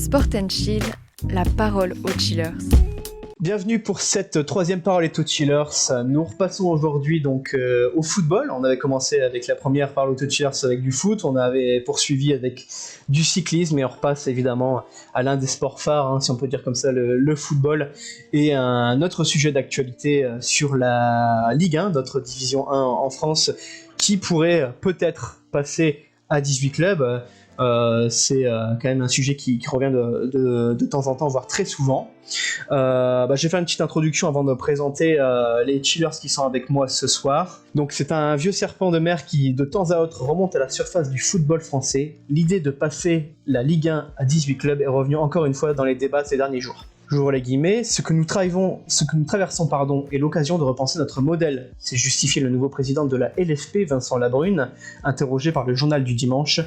Sport & Chill, la parole aux chillers. Bienvenue pour cette troisième parole aux chillers. Nous repassons aujourd'hui donc au football. On avait commencé avec la première parole aux chillers avec du foot. On avait poursuivi avec du cyclisme et on repasse évidemment à l'un des sports phares, si on peut dire comme ça, le football. Et un autre sujet d'actualité sur la Ligue 1, notre division 1 en France, qui pourrait peut-être passer à 18 clubs. C'est quand même un sujet qui revient de temps en temps, voire très souvent. Je vais faire une petite introduction avant de présenter les chillers qui sont avec moi ce soir. Donc c'est un vieux serpent de mer qui de temps à autre remonte à la surface du football français. L'idée de passer la Ligue 1 à 18 clubs est revenue encore une fois dans les débats ces derniers jours. J'ouvre les guillemets, ce que nous traversons est l'occasion de repenser notre modèle. C'est justifié le nouveau président de la LFP, Vincent Labrune, interrogé par le journal du dimanche.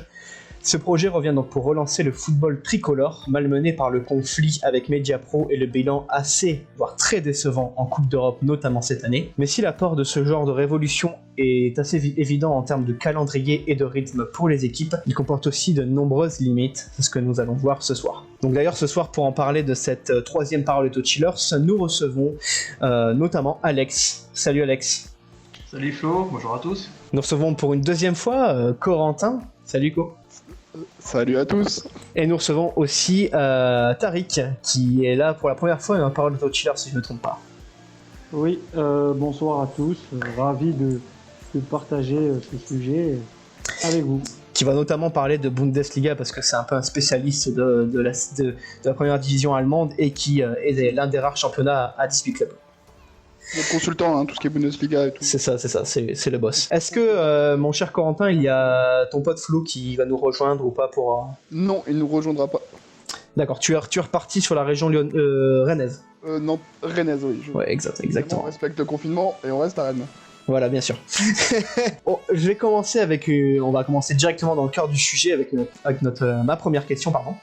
Ce projet revient donc pour relancer le football tricolore, malmené par le conflit avec Mediapro et le bilan assez, voire très décevant en Coupe d'Europe, notamment cette année. Mais si l'apport de ce genre de révolution est assez évident en termes de calendrier et de rythme pour les équipes, il comporte aussi de nombreuses limites, c'est ce que nous allons voir ce soir. Donc d'ailleurs ce soir, pour en parler de cette troisième parole aux chillers, nous recevons notamment Alex. Salut Alex. Salut Flo, bonjour à tous. Nous recevons pour une deuxième fois Corentin. Salut Co. Salut à tous. Et nous recevons aussi Tariq, qui est là pour la première fois dans Parole aux chillers, si je ne me trompe pas. Oui, bonsoir à tous. Ravi de partager ce sujet avec vous. Qui va notamment parler de Bundesliga, parce que c'est un peu un spécialiste de la première division allemande et qui est l'un des rares championnats à 18 clubs. Le consultant, tout ce qui est Bundesliga et tout. C'est ça, c'est le boss. Est-ce que, mon cher Corentin, il y a ton pote Flo qui va nous rejoindre ou pas pour... Non, il ne nous rejoindra pas. D'accord, tu es reparti sur la région rennaise. Non, rennaise, oui. Ouais, exactement. On respecte le confinement et on reste à Rennes. Voilà, bien sûr. Je vais commencer on va commencer directement dans le cœur du sujet avec ma première question, pardon.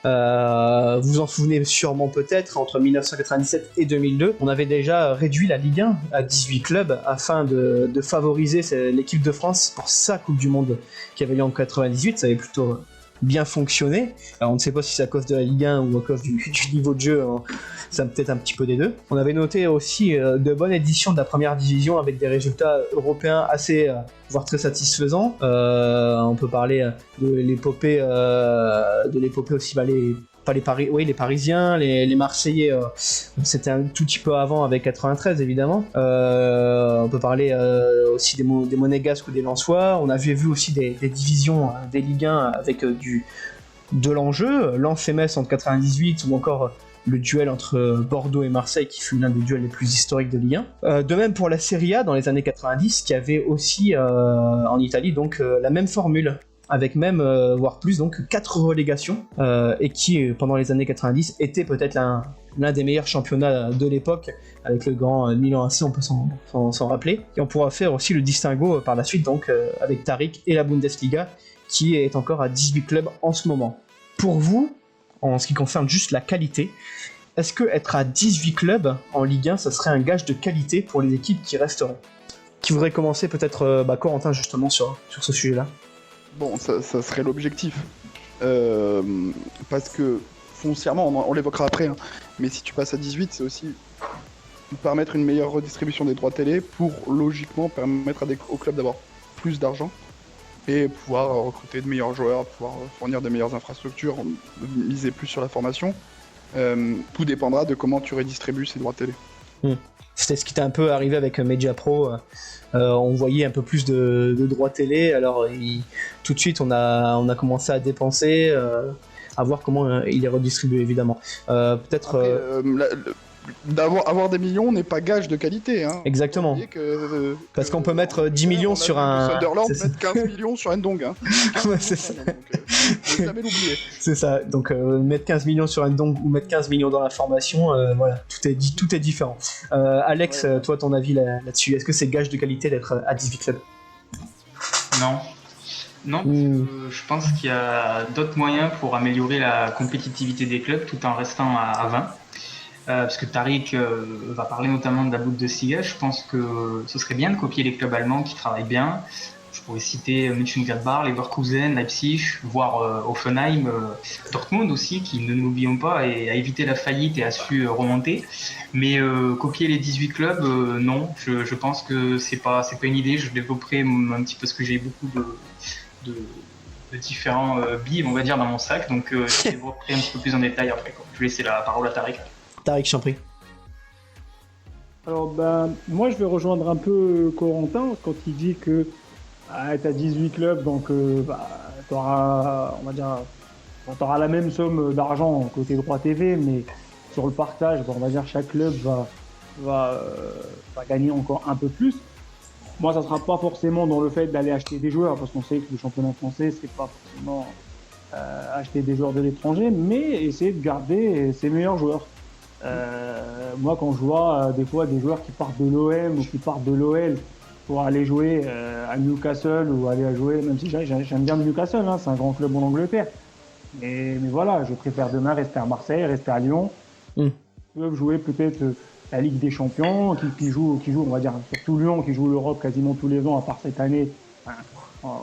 Vous vous en souvenez sûrement peut-être, entre 1997 et 2002, on avait déjà réduit la Ligue 1 à 18 clubs afin de favoriser l'équipe de France pour sa Coupe du Monde qui avait lieu en 98. Ça avait plutôt bien fonctionné. Alors on ne sait pas si c'est à cause de la Ligue 1 ou à cause du niveau de jeu, c'est peut-être un petit peu des deux. On avait noté aussi de bonnes éditions de la première division avec des résultats européens assez, voire très satisfaisants. On peut parler de l'épopée aussi, les Parisiens, les Marseillais, c'était un tout petit peu avant avec 93 évidemment. On peut parler aussi des Monégasques ou des Lensois. On avait vu aussi des divisions des Ligue 1 avec de l'enjeu, Lens et Metz en 98 ou encore le duel entre Bordeaux et Marseille qui fut l'un des duels les plus historiques de Ligue 1. De même pour la Serie A dans les années 90 qui avait aussi en Italie donc la même formule, avec même, voire plus, donc 4 relégations, et qui, pendant les années 90, était peut-être l'un des meilleurs championnats de l'époque, avec le grand Milan AC, on peut s'en rappeler. Et on pourra faire aussi le distinguo par la suite, donc, avec Tariq et la Bundesliga, qui est encore à 18 clubs en ce moment. Pour vous, en ce qui concerne juste la qualité, est-ce que être à 18 clubs en Ligue 1, ça serait un gage de qualité pour les équipes qui resteront ? Qui voudrait commencer peut-être, Corentin, justement, sur ce sujet-là ? Bon, ça serait l'objectif. Parce que, foncièrement, on l'évoquera après, mais si tu passes à 18, c'est aussi permettre une meilleure redistribution des droits télé pour, logiquement, permettre aux clubs d'avoir plus d'argent et pouvoir recruter de meilleurs joueurs, pouvoir fournir de meilleures infrastructures, miser plus sur la formation. Tout dépendra de comment tu redistribues ces droits télé. C'était ce qui était un peu arrivé avec Mediapro. On voyait un peu plus de droits télé. Alors tout de suite, on a commencé à dépenser, à voir comment il est redistribué, évidemment. Peut-être. Après, avoir des millions n'est pas gage de qualité. Exactement. Parce qu'on peut mettre 10 millions sur un. Sunderland mettre 15 millions sur Ndong. Ouais, c'est ça. Faut jamais l'oublier. C'est ça. Donc mettre 15 millions sur Ndong ou mettre 15 millions dans la formation, voilà, tout est différent. Alex, toi, ton avis là-dessus, est-ce que c'est gage de qualité d'être à 18 clubs ? Non, je pense qu'il y a d'autres moyens pour améliorer la compétitivité des clubs tout en restant à 20. Parce que Tariq va parler notamment de la Bundesliga. Je pense que ce serait bien de copier les clubs allemands qui travaillent bien, Je pourrais citer Mönchengladbach, Leverkusen, Leipzig, voire Hoffenheim, Dortmund aussi, qui, ne l'oublions pas, a évité la faillite et a su remonter. Mais copier les 18 clubs, non, je pense que c'est pas une idée. Je développerai un petit peu parce que j'ai beaucoup de différents billes, on va dire, dans mon sac. Donc je développerai un petit peu plus en détail après, quoi. Je vais laisser la parole à Tariq. Tariq, je t'en prie. Alors, moi, je vais rejoindre un peu Corentin quand il dit que tu as 18 clubs, donc tu auras, on va dire, t'auras la même somme d'argent côté droit TV, mais sur le partage, on va dire chaque club va gagner encore un peu plus. Moi, ça sera pas forcément dans le fait d'aller acheter des joueurs, parce qu'on sait que le championnat français, c'est pas forcément acheter des joueurs de l'étranger, mais essayer de garder ses meilleurs joueurs. Moi, quand je vois des fois des joueurs qui partent de l'OM ou qui partent de l'OL pour aller jouer à Newcastle ou aller jouer, même si j'aime bien Newcastle, hein, c'est un grand club en Angleterre. Mais voilà, je préfère demain rester à Marseille, rester à Lyon. Ils peuvent jouer peut-être la Ligue des Champions, qui joue, on va dire, surtout Lyon, qui joue l'Europe quasiment tous les ans, à part cette année. Enfin,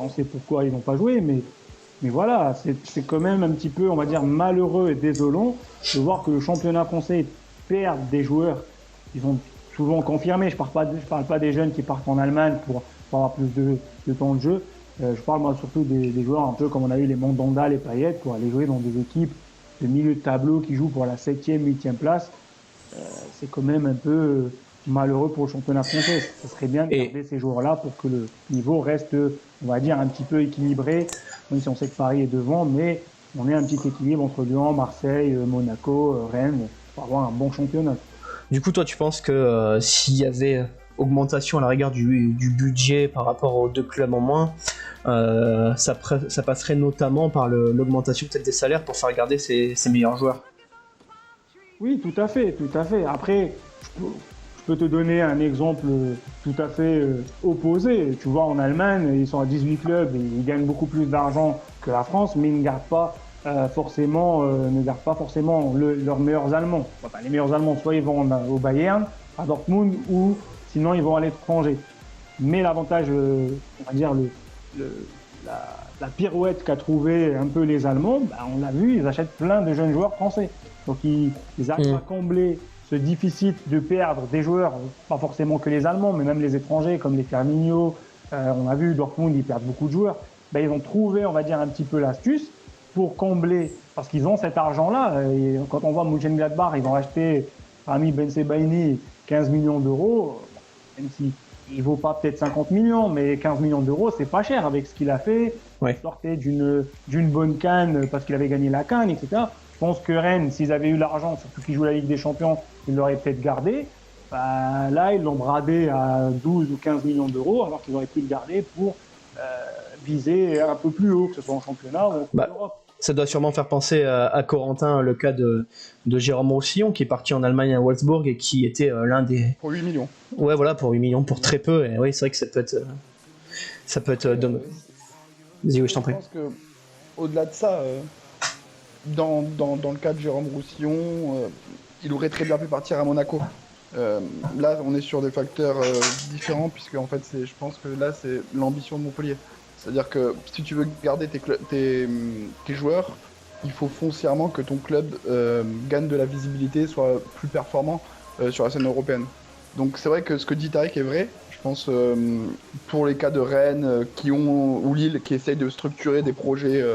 on sait pourquoi ils n'ont pas joué, mais voilà, c'est quand même un petit peu, on va dire, malheureux et désolant de voir que le championnat français perd des joueurs qui sont souvent confirmés. Je parle pas des jeunes qui partent en Allemagne pour avoir plus de temps de jeu. Je parle moi surtout des joueurs un peu comme on a eu les Mandanda, les Payet, pour aller jouer dans des équipes de milieu de tableau qui jouent pour la 7e, 8e place. C'est quand même un peu malheureux pour le championnat français. Ça serait bien de garder ces joueurs-là pour que le niveau reste, on va dire, un petit peu équilibré, même si on sait que Paris est devant, mais on ait un petit équilibre entre Lyon, Marseille, Monaco, Rennes, pour avoir un bon championnat. Du coup, toi, tu penses que s'il y avait augmentation à la rigueur du budget par rapport aux 2 clubs en moins, ça passerait notamment par l'augmentation peut-être des salaires pour faire garder ses meilleurs joueurs? Oui, tout à fait. Après, je peux te donner un exemple tout à fait opposé. Tu vois, en Allemagne, ils sont à 18 clubs et ils gagnent beaucoup plus d'argent que la France, mais ils ne gardent pas forcément leurs meilleurs Allemands. Enfin, les meilleurs Allemands, soit ils vont au Bayern, à Dortmund, ou sinon ils vont à l'étranger. Mais l'avantage, on va dire, la pirouette qu'a trouvé un peu les Allemands, on l'a vu, ils achètent plein de jeunes joueurs français. Donc ils arrivent à combler ce déficit de perdre des joueurs, pas forcément que les Allemands, mais même les étrangers, comme les Firmino. On a vu Dortmund, ils perdent beaucoup de joueurs. Ils ont trouvé, on va dire, un petit peu l'astuce pour combler, parce qu'ils ont cet argent-là. Et quand on voit Mönchengladbach, ils ont acheté Rami Bensebaini 15 millions d'euros, même s'il ne vaut pas peut-être 50 millions, mais 15 millions d'euros, c'est pas cher avec ce qu'il a fait. Ouais. Il sortait d'une bonne CAN parce qu'il avait gagné la CAN, etc. Je pense que Rennes, s'ils avaient eu l'argent, surtout qu'ils jouent la Ligue des Champions, ils l'auraient peut-être gardé. Là, ils l'ont bradé à 12 ou 15 millions d'euros, alors qu'ils auraient pu le garder pour viser un peu plus haut, que ce soit en championnat ou en Coupe d'Europe. Ça doit sûrement faire penser à Corentin, le cas de Jérôme Roussillon, qui est parti en Allemagne à Wolfsburg et qui était l'un des... Pour 8 millions. Ouais, voilà, pour 8 millions, pour très peu. Et oui, c'est vrai que ça peut être dommage. Vas-y, oui, je t'en prie. Je pense que, au-delà de ça, dans le cas de Jérôme Roussillon, il aurait très bien pu partir à Monaco. Là, on est sur des facteurs différents, puisque en fait, je pense que là, c'est l'ambition de Montpellier. C'est-à-dire que si tu veux garder tes joueurs, il faut foncièrement que ton club gagne de la visibilité, soit plus performant sur la scène européenne. Donc c'est vrai que ce que dit Tariq est vrai. Je pense pour les cas de Rennes ou Lille qui essayent de structurer des projets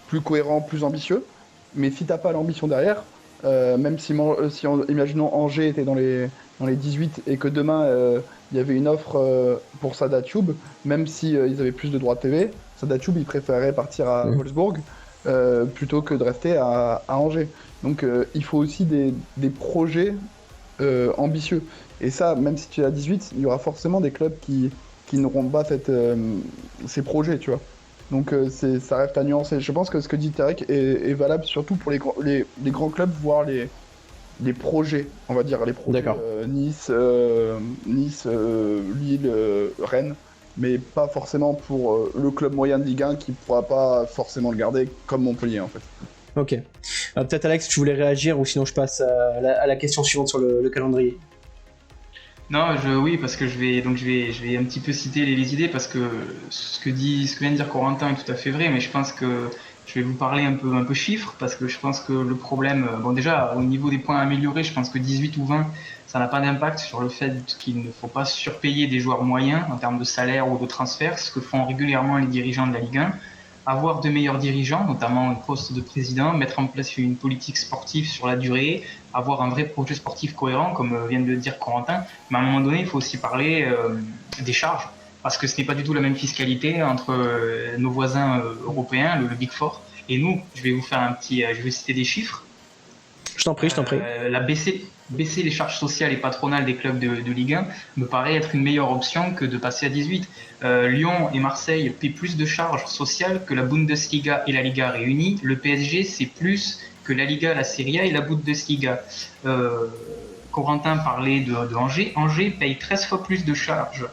plus cohérents, plus ambitieux. Mais si t'as pas l'ambition derrière, même si imaginons Angers était dans les 18 et que demain il y avait une offre pour Sada Tube, même si ils avaient plus de droits de TV, Sada Tube ils préféraient partir à Wolfsburg plutôt que de rester à Angers. Donc il faut aussi des projets ambitieux. Et ça, même si tu es à 18, il y aura forcément des clubs qui n'auront pas ces projets, tu vois. Donc ça reste à nuancer. Je pense que ce que dit Tariq est valable surtout pour les grands clubs, voire les projets, on va dire, les projets Nice, Lille, Rennes, mais pas forcément pour le club moyen de Ligue 1 qui ne pourra pas forcément le garder comme Montpellier en fait. Ok. Peut-être Alex, tu voulais réagir ou sinon je passe à la question suivante sur le calendrier. Non, oui, parce que je vais un petit peu citer les idées parce que ce que vient de dire Corentin est tout à fait vrai, mais je pense que je vais vous parler un peu chiffres parce que je pense que le problème, bon déjà au niveau des points à améliorer, je pense que 18 ou 20, ça n'a pas d'impact sur le fait qu'il ne faut pas surpayer des joueurs moyens en termes de salaire ou de transfert, ce que font régulièrement les dirigeants de la Ligue 1. Avoir de meilleurs dirigeants, notamment un poste de président, mettre en place une politique sportive sur la durée, avoir un vrai projet sportif cohérent, comme vient de le dire Corentin. Mais à un moment donné, il faut aussi parler des charges, parce que ce n'est pas du tout la même fiscalité entre nos voisins européens, le Big Four, et nous. Je vais vous faire je vais citer des chiffres. Je t'en prie. Baisser les charges sociales et patronales des clubs de Ligue 1 me paraît être une meilleure option que de passer à 18. Lyon et Marseille paient plus de charges sociales que la Bundesliga et la Liga réunies. Le PSG, c'est plus que la Liga, la Serie A et la Bundesliga. Corentin parlait de Angers. Angers paye 13 fois plus de charges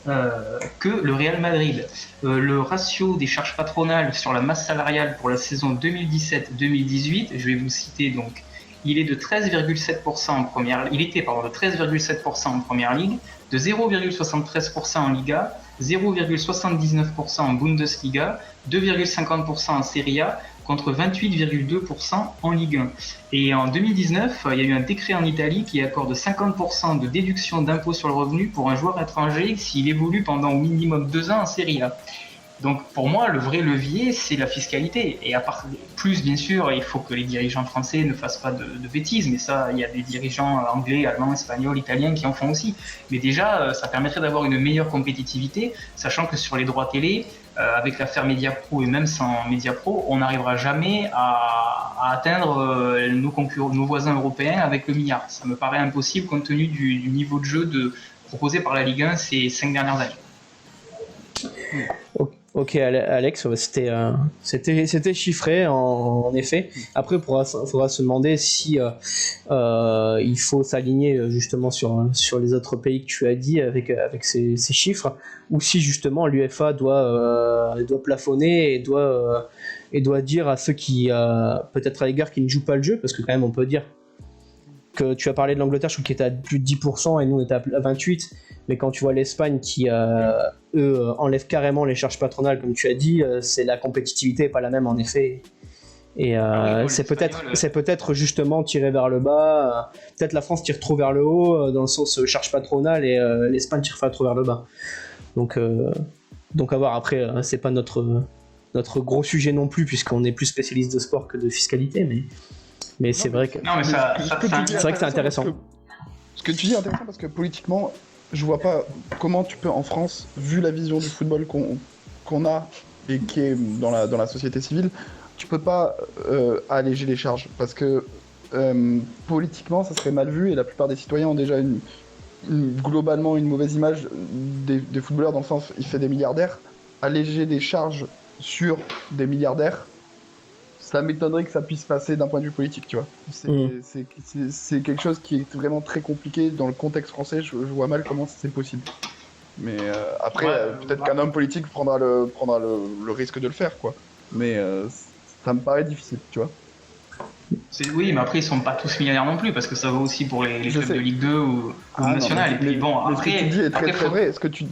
que le Real Madrid. Le ratio des charges patronales sur la masse salariale pour la saison 2017-2018, je vais vous citer donc, il est de 13,7% en première, il était de 13,7% en première ligue, de 0,73% en Liga, 0,79% en Bundesliga, 2,50% en Serie A, contre 28,2% en Ligue 1. Et en 2019, il y a eu un décret en Italie qui accorde 50% de déduction d'impôt sur le revenu pour un joueur étranger s'il évolue pendant au minimum 2 ans en Serie A. Donc pour moi, le vrai levier, c'est la fiscalité. Et à part plus, bien sûr, il faut que les dirigeants français ne fassent pas de bêtises. Mais ça, il y a des dirigeants anglais, allemands, espagnols, italiens qui en font aussi. Mais déjà, ça permettrait d'avoir une meilleure compétitivité, sachant que sur les droits télé, avec l'affaire Mediapro et même sans Mediapro, on n'arrivera jamais à atteindre nos voisins européens avec le milliard. Ça me paraît impossible compte tenu du niveau de jeu proposé par la Ligue 1 ces 5 dernières années. Ok, Alex, c'était chiffré en effet. Après, il faudra se demander si il faut s'aligner justement sur les autres pays que tu as dit avec ces chiffres, ou si justement l'UEFA doit plafonner et doit dire à ceux qui peut-être à l'égard qui ne jouent pas le jeu, parce que quand même on peut dire que tu as parlé de l'Angleterre, je trouve qu'il était à plus de 10% et nous on était à 28%, mais quand tu vois l'Espagne qui eux enlèvent carrément les charges patronales comme tu as dit, c'est la compétitivité n'est pas la même en effet, et c'est peut-être justement tiré vers le bas, peut-être la France tire trop vers le haut dans le sens charge patronale et l'Espagne tire trop vers le bas, donc à voir. Après c'est pas notre gros sujet non plus puisqu'on est plus spécialiste de sport que de fiscalité, mais c'est vrai que c'est intéressant. Ce que tu dis est intéressant parce que politiquement, je vois pas comment tu peux en France, vu la vision du football qu'on a et qui est dans la société civile, tu peux pas alléger les charges parce que politiquement ça serait mal vu et la plupart des citoyens ont déjà globalement une mauvaise image des footballeurs dans le sens il fait des milliardaires. Alléger des charges sur des milliardaires, ça m'étonnerait que ça puisse passer d'un point de vue politique, tu vois. C'est quelque chose qui est vraiment très compliqué dans le contexte français, je vois mal comment c'est possible. Mais après, peut-être qu'un homme politique prendra le risque de le faire, quoi. Mais ça me paraît difficile, tu vois. Oui, mais après, ils sont pas tous milliardaires non plus, parce que ça vaut aussi pour les clubs de Ligue 2 ou national. Et puis bon, après... Ce que tu dis est très vrai, ce que tu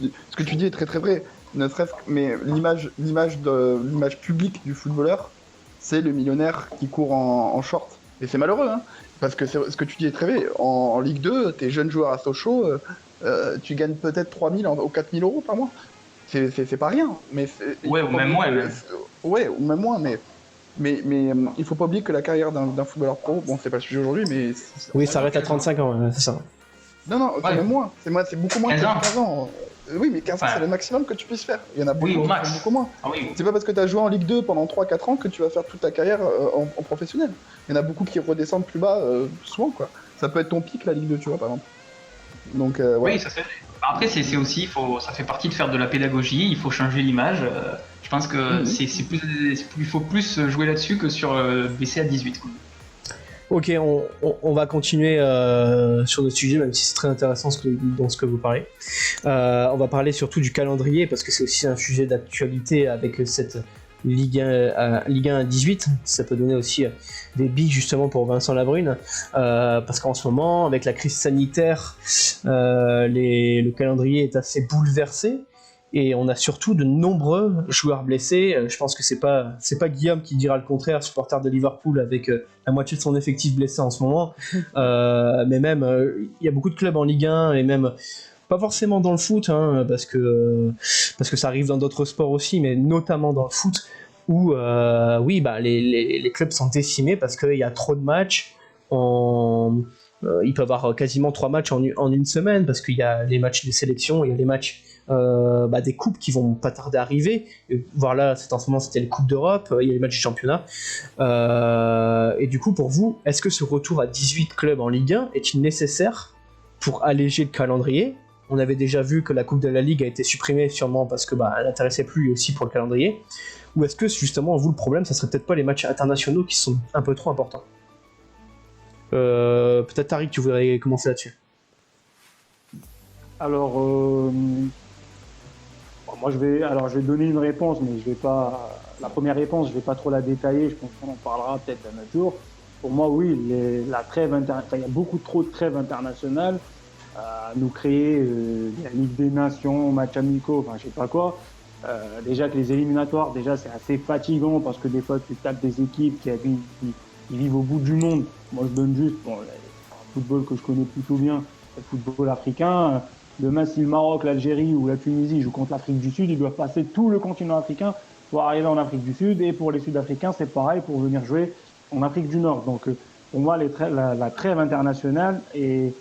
dis est très très vrai. Ne serait-ce que, mais l'image publique du footballeur, c'est le millionnaire qui court en short. Et c'est malheureux, hein, parce que ce que tu dis est très vrai. En Ligue 2, t'es jeune joueur à Sochaux, tu gagnes peut-être 3 000 ou 4 000 euros par mois. C'est pas rien. Mais ouais, ou même moins. Ouais, ou même moins, mais il faut pas oublier que la carrière d'un footballeur pro, bon, c'est pas le sujet aujourd'hui, mais... Oui, ça arrête à 35 ans, c'est ça. Non, c'est même moins. C'est beaucoup moins que 15 ans. Oui, mais 15 ans, c'est le maximum que tu puisses faire. Il y en a beaucoup moins. Ah, oui. C'est pas parce que tu as joué en Ligue 2 pendant 3-4 ans que tu vas faire toute ta carrière en professionnel. Il y en a beaucoup qui redescendent plus bas souvent, quoi. Ça peut être ton pic, la Ligue 2, tu vois, par exemple. Donc, ouais. Oui, ça c'est vrai. Après, c'est aussi, ça fait partie de faire de la pédagogie, il faut changer l'image. Je pense que il faut plus jouer là-dessus que sur baisser à 18. Quoi. Ok, on va continuer sur notre sujet, même si c'est très intéressant dans ce que vous parlez. On va parler surtout du calendrier, parce que c'est aussi un sujet d'actualité avec cette Ligue 1 à 18. Ça peut donner aussi des billes justement pour Vincent Labrune, parce qu'en ce moment, avec la crise sanitaire, le calendrier est assez bouleversé. Et on a surtout de nombreux joueurs blessés. Je pense que c'est pas Guillaume qui dira le contraire, supporter de Liverpool avec la moitié de son effectif blessé en ce moment. Mais même, il y a beaucoup de clubs en Ligue 1 et même pas forcément dans le foot, hein, parce que ça arrive dans d'autres sports aussi, mais notamment dans le foot où les clubs sont décimés parce qu'il y a trop de matchs. Il peut y avoir quasiment 3 matchs en une semaine parce qu'il y a les matchs des sélections, il y a les matchs des coupes qui vont pas tarder à arriver. Voire là, en ce moment, c'était les coupes d'Europe, il y a les matchs du championnat. Et du coup, pour vous, est-ce que ce retour à 18 clubs en Ligue 1 est-il nécessaire pour alléger le calendrier ? On avait déjà vu que la Coupe de la Ligue a été supprimée sûrement parce que elle n'intéressait plus aussi pour le calendrier. Ou est-ce que justement, vous, le problème, ça serait peut-être pas les matchs internationaux qui sont un peu trop importants ? Peut-être Tariq, tu voudrais commencer là-dessus. Alors, moi je vais donner une réponse, mais je vais pas. La première réponse, je vais pas trop la détailler. Je pense qu'on en parlera peut-être un autre jour. Pour moi, oui, la trêve il y a beaucoup trop de trêves internationales à nous créer la Ligue des Nations, matchs amicaux, je sais pas quoi. Déjà que les éliminatoires, c'est assez fatigant parce que des fois tu tapes des équipes qui vivent au bout du monde. Moi, je donne juste le football que je connais plutôt bien, le football africain. Demain, si le Maroc, l'Algérie ou la Tunisie jouent contre l'Afrique du Sud, ils doivent passer tout le continent africain pour arriver en Afrique du Sud. Et pour les Sud-Africains, c'est pareil pour venir jouer en Afrique du Nord. Donc, pour moi, la trêve internationale elle,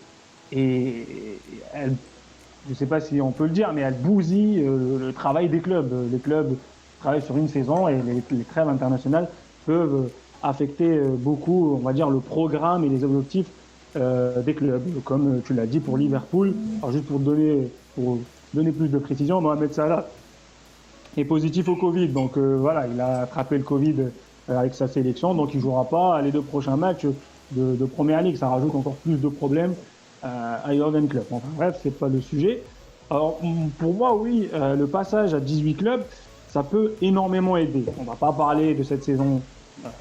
je ne sais pas si on peut le dire, mais elle bousille le travail des clubs. Les clubs travaillent sur une saison et les trêves internationales peuvent affecter beaucoup, on va dire, le programme et les objectifs des clubs, comme tu l'as dit pour Liverpool. Alors juste pour donner plus de précision, Mohamed Salah est positif au Covid, donc il a attrapé le Covid avec sa sélection, donc il ne jouera pas les 2 prochains matchs de Première Ligue. Ça rajoute encore plus de problèmes à Jürgen Klopp. Enfin bref, c'est pas le sujet. Alors pour moi, oui, le passage à 18 clubs, ça peut énormément aider. On ne va pas parler de cette saison,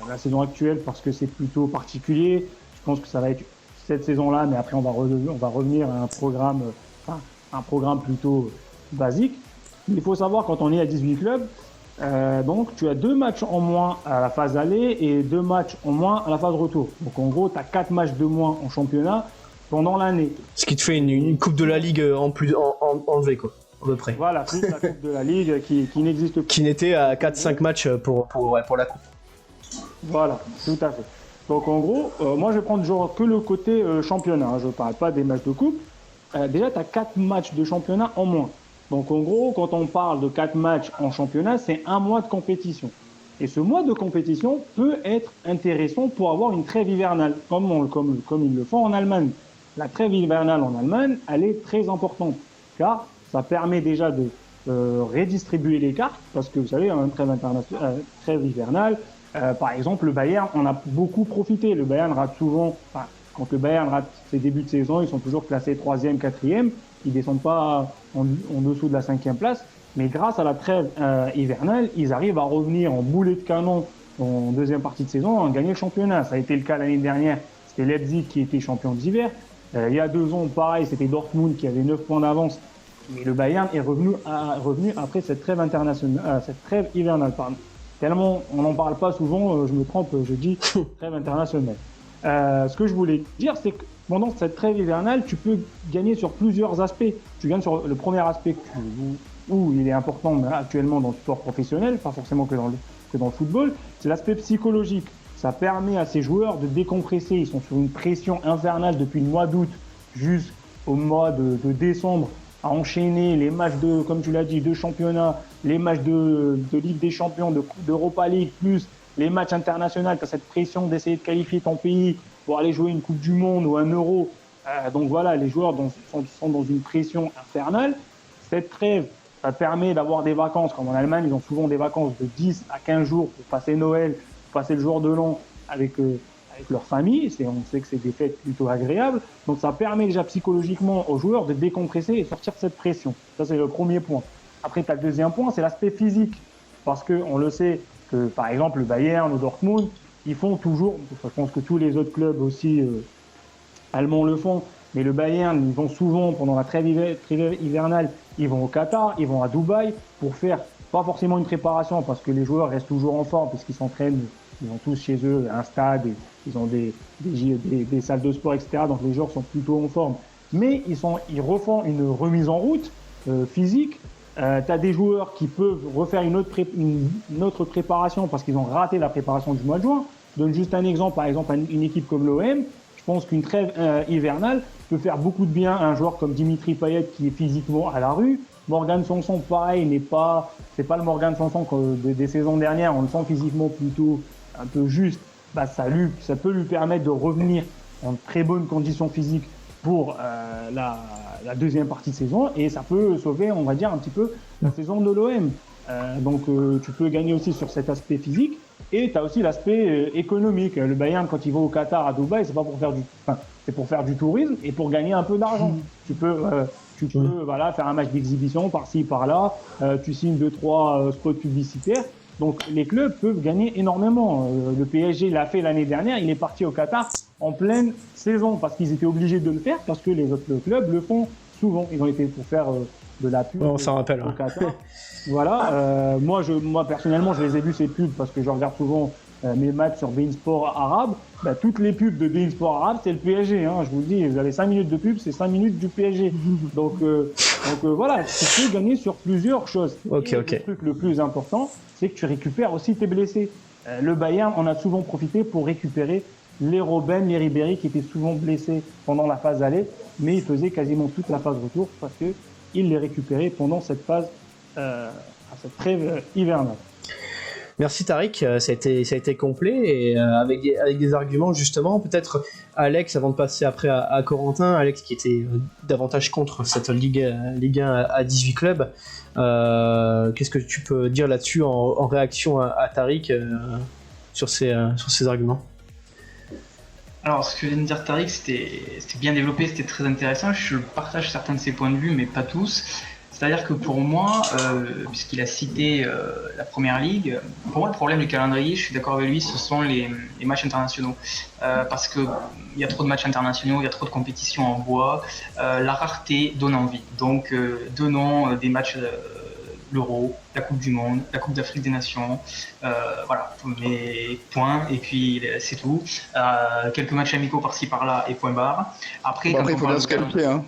la saison actuelle, parce que c'est plutôt particulier. Je pense que ça va être cette saison-là, mais après on va revenir à un programme plutôt basique. Il faut savoir, quand on est à 18 clubs, donc tu as 2 matchs en moins à la phase aller et 2 matchs en moins à la phase retour. Donc en gros, tu as 4 matchs de moins en championnat pendant l'année. Ce qui te fait une Coupe de la Ligue enlevée, quoi, à peu près. Voilà, plus la Coupe de la Ligue qui n'existe plus. Qui n'était à 4-5 matchs pour la Coupe. Voilà, tout à fait. Donc en gros, moi je vais prendre que le côté championnat, je ne parle pas des matchs de coupe. Déjà, tu as 4 matchs de championnat en moins. Donc en gros, quand on parle de 4 matchs en championnat, c'est 1 mois de compétition. Et ce mois de compétition peut être intéressant pour avoir une trêve hivernale, comme ils le font en Allemagne. La trêve hivernale en Allemagne, elle est très importante, car ça permet déjà de redistribuer les cartes, parce que vous savez, une trêve hivernale, par exemple, le Bayern en a beaucoup profité. Le Bayern rate souvent, quand le Bayern rate ses débuts de saison, ils sont toujours classés 3e, 4e. Ils ne descendent pas en dessous de la 5e place. Mais grâce à la trêve hivernale, ils arrivent à revenir en boulet de canon en deuxième partie de saison, à gagner le championnat. Ça a été le cas l'année dernière. C'était Leipzig qui était champion d'hiver. Il y a 2 ans, pareil, c'était Dortmund qui avait 9 points d'avance. Mais le Bayern est revenu après cette trêve hivernale. Tellement on n'en parle pas souvent, je me trompe, je dis trêve internationale. Ce que je voulais dire, c'est que pendant cette trêve hivernale, tu peux gagner sur plusieurs aspects. Tu gagnes sur le premier aspect où il est important actuellement dans le sport professionnel, pas forcément que dans le football, c'est l'aspect psychologique. Ça permet à ces joueurs de décompresser. Ils sont sur une pression infernale depuis le mois d'août jusqu'au mois de décembre, à enchaîner les matchs comme tu l'as dit, de championnat, les matchs de Ligue des Champions, d'Europa League, plus les matchs internationaux. Tu as cette pression d'essayer de qualifier ton pays pour aller jouer une Coupe du Monde ou un Euro. Donc voilà, les joueurs sont dans une pression infernale. Cette trêve, ça permet d'avoir des vacances. Comme en Allemagne, ils ont souvent des vacances de 10 à 15 jours pour passer Noël, pour passer le jour de l'an avec leur famille. On sait que c'est des fêtes plutôt agréables. Donc ça permet déjà psychologiquement aux joueurs de décompresser et sortir de cette pression. Ça, c'est le premier point. Après, tu as le deuxième point, c'est l'aspect physique. parce qu'on le sait que, par exemple, le Bayern ou Dortmund, ils font toujours, je pense que tous les autres clubs aussi allemands le font, mais le Bayern, ils vont souvent, pendant la trêve hivernale, ils vont au Qatar, ils vont à Dubaï pour faire, pas forcément une préparation, parce que les joueurs restent toujours en forme, puisqu'ils s'entraînent, ils ont tous chez eux un stade, et ils ont des salles de sport, etc. Donc les joueurs sont plutôt en forme. Mais ils refont une remise en route physique. Tu as des joueurs qui peuvent refaire une autre préparation parce qu'ils ont raté la préparation du mois de juin. Je donne juste un exemple, par exemple, une équipe comme l'OM. Je pense qu'une trêve hivernale peut faire beaucoup de bien à un joueur comme Dimitri Payet qui est physiquement à la rue. Morgan Sanson, pareil, c'est pas le Morgan Sanson des saisons dernières. On le sent physiquement plutôt un peu juste. Bah, ça peut lui permettre de revenir en très bonne condition physique pour la deuxième partie de saison, et ça peut sauver, on va dire, un petit peu la saison de l'OM. Donc tu peux gagner aussi sur cet aspect physique, et tu as aussi l'aspect économique. Le Bayern, quand il va au Qatar, à Dubaï, c'est pas pour faire c'est pour faire du tourisme et pour gagner un peu d'argent. Tu peux voilà, faire un match d'exhibition par-ci, par-là, tu signes 2-3 spots publicitaires. Donc les clubs peuvent gagner énormément. Le PSG l'a fait l'année dernière, il est parti au Qatar en pleine saison parce qu'ils étaient obligés de le faire, parce que les autres clubs le font souvent. Ils ont été pour faire de la pub on s'en rappelle, au Qatar. Voilà. Moi personnellement, je les ai vus ces pubs parce que je regarde souvent mes matchs sur beIN Sport arabe. Bah, toutes les pubs de beIN Sport arabe, c'est le PSG. Hein, je vous le dis, vous avez 5 minutes de pub, c'est 5 minutes du PSG. Donc voilà, tu peux gagner sur plusieurs choses. Ok. Le truc le plus important, c'est que tu récupères aussi tes blessés. Le Bayern en a souvent profité pour récupérer les Robben, les Ribéry qui étaient souvent blessés pendant la phase aller, mais ils faisaient quasiment toute la phase retour parce qu'ils les récupéraient pendant cette phase, cette trêve hivernale. Merci Tariq, ça a été complet et avec des arguments justement. Peut-être Alex, avant de passer après à Corentin, Alex qui était davantage contre cette Ligue 1 à 18 clubs, qu'est-ce que tu peux dire là-dessus en réaction à Tariq sur ces arguments? Alors, ce que vient de dire Tariq, c'était bien développé, c'était très intéressant. Je partage certains de ses points de vue, mais pas tous. C'est-à-dire que pour moi, puisqu'il a cité la Première Ligue, pour moi le problème du calendrier, je suis d'accord avec lui, ce sont les matchs internationaux. Parce qu'il y a trop de matchs internationaux, il y a trop de compétitions en bois, la rareté donne envie. Donc donnons des matchs, l'Euro, la Coupe du Monde, la Coupe d'Afrique des Nations, voilà, mais point, et puis c'est tout. Quelques matchs amicaux par-ci par-là et point barre. Après, il faut bien se qualifier, hein.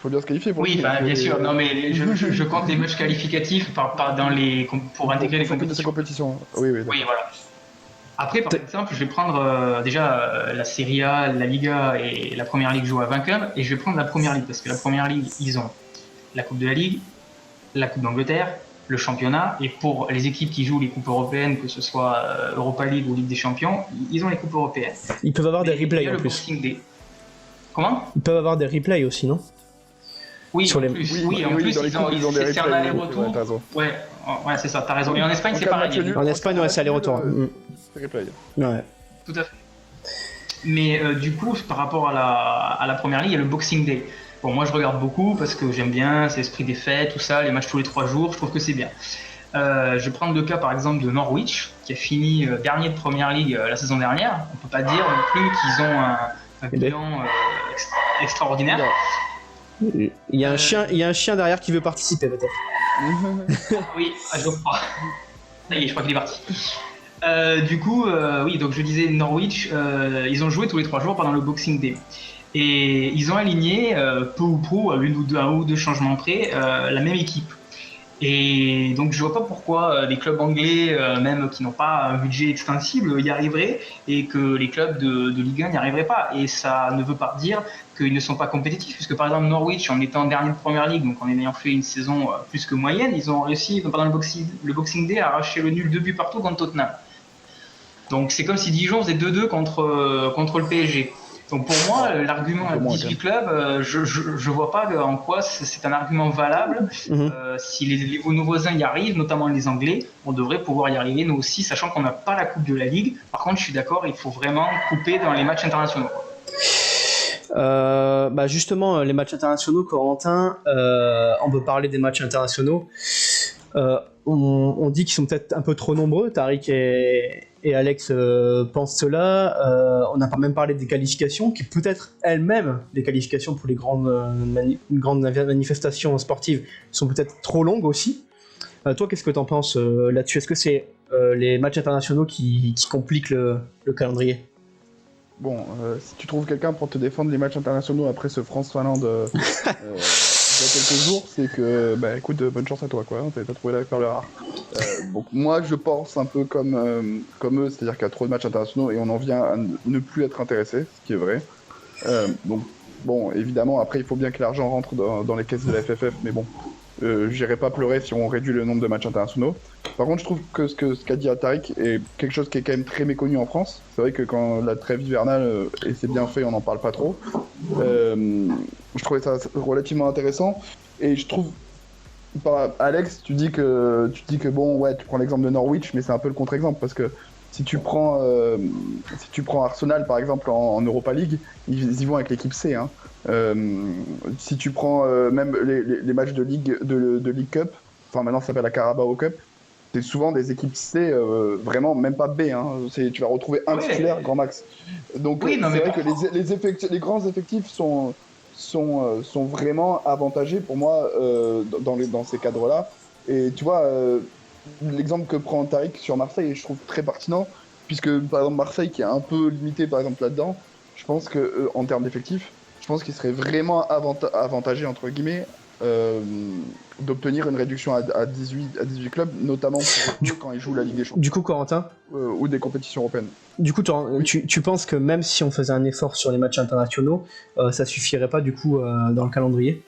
Faut bien se qualifier pour bien sûr. Non, mais je compte les matchs qualificatifs pour intégrer les compétitions. Oui, voilà. Après, par exemple, je vais prendre déjà la Serie A, la Liga et la Première Ligue jouent à 20 clubs, et je vais prendre la Première Ligue parce que la Première Ligue, ils ont la Coupe de la Ligue, la Coupe d'Angleterre, le championnat, et pour les équipes qui jouent les coupes européennes, que ce soit Europa League ou Ligue des Champions, ils ont les coupes européennes. Ils peuvent avoir des replays en plus. Comment ? Ils peuvent avoir des replays aussi, non ? Oui, en plus, ils ont des c'est un aller-retour. Ouais, c'est ça, t'as raison. Et en Espagne, c'est pareil. En Espagne, ouais, c'est aller-retour. C'est replay. Ouais. Tout à fait. Mais du coup, par rapport à la Première Ligue, il y a le Boxing Day. Bon, moi, je regarde beaucoup parce que j'aime bien, c'est l'esprit des fêtes, tout ça, les matchs tous les 3 jours, je trouve que c'est bien. Je vais prendre le cas, par exemple, de Norwich, qui a fini dernier de Première Ligue la saison dernière. On peut pas dire non plus qu'ils ont un bilan extraordinaire. Il y a un chien derrière qui veut participer peut-être. Oui, je crois. Ça y est, je crois qu'il est parti. Du coup, oui, donc je disais Norwich, ils ont joué tous les 3 jours pendant le Boxing Day. Et ils ont aligné, peu ou prou, à un ou deux changements près, la même équipe. Et donc je vois pas pourquoi les clubs anglais, même qui n'ont pas un budget extensible, y arriveraient et que les clubs de Ligue 1 n'y arriveraient pas. Et ça ne veut pas dire qu'ils ne sont pas compétitifs, puisque par exemple Norwich, en étant dernier de Première Ligue, donc en ayant fait une saison plus que moyenne, ils ont réussi pendant le Boxing Day à arracher le nul 2 buts partout contre Tottenham. Donc c'est comme si Dijon faisait 2-2 contre le PSG. Donc pour moi, l'argument à 18 clubs, je vois pas en quoi c'est un argument valable. Si nos voisins y arrivent, notamment les Anglais, on devrait pouvoir y arriver nous aussi, sachant qu'on n'a pas la Coupe de la Ligue. Par contre, je suis d'accord, il faut vraiment couper dans les matchs internationaux. Justement, les matchs internationaux, Corentin, on peut parler des matchs internationaux. on dit qu'ils sont peut-être un peu trop nombreux. Tariq et Alex pensent cela. On n'a pas même parlé des qualifications, qui peut-être elles-mêmes, les qualifications pour les grandes manifestations sportives, sont peut-être trop longues aussi. Toi, qu'est-ce que tu en penses là-dessus? Est-ce que c'est les matchs internationaux qui compliquent le calendrier? Bon, si tu trouves quelqu'un pour te défendre les matchs internationaux après ce France-Finlande il y a quelques jours, c'est que, bah écoute, bonne chance à toi, quoi. T'as trouvé la perle rare. Donc moi, je pense un peu comme eux, c'est-à-dire qu'il y a trop de matchs internationaux et on en vient à ne plus être intéressé, ce qui est vrai. Donc, bon, évidemment, après, il faut bien que l'argent rentre dans les caisses de la FFF, mais bon, j'irai pas pleurer si on réduit le nombre de matchs internationaux. Par contre, je trouve que ce qu'a dit Tariq est quelque chose qui est quand même très méconnu en France. C'est vrai que quand la trêve hivernale, et c'est bien fait, on n'en parle pas trop. Je trouvais ça relativement intéressant. Et je trouve, Alex, tu dis que bon, ouais, tu prends l'exemple de Norwich, mais c'est un peu le contre-exemple, parce que si tu prends Arsenal, par exemple, en Europa League, ils y vont avec l'équipe C, hein. Si tu prends même les matchs de League Cup, enfin maintenant ça s'appelle la Carabao Cup, c'est souvent des équipes C, vraiment même pas B, hein. Tu vas retrouver un titulaire grand max. Donc c'est vrai que les grands effectifs sont vraiment avantagés pour moi dans ces cadres-là. Et tu vois, l'exemple que prend Tariq sur Marseille, je trouve très pertinent, puisque par exemple Marseille qui est un peu limité par exemple là-dedans, je pense que en termes d'effectifs, je pense qu'il serait vraiment avantagé, entre guillemets, d'obtenir une réduction à 18 clubs, notamment pour quand ils jouent la Ligue des Champions. Du coup, Corentin, ou des compétitions européennes. Du coup, tu penses que même si on faisait un effort sur les matchs internationaux, ça suffirait pas du coup dans le calendrier?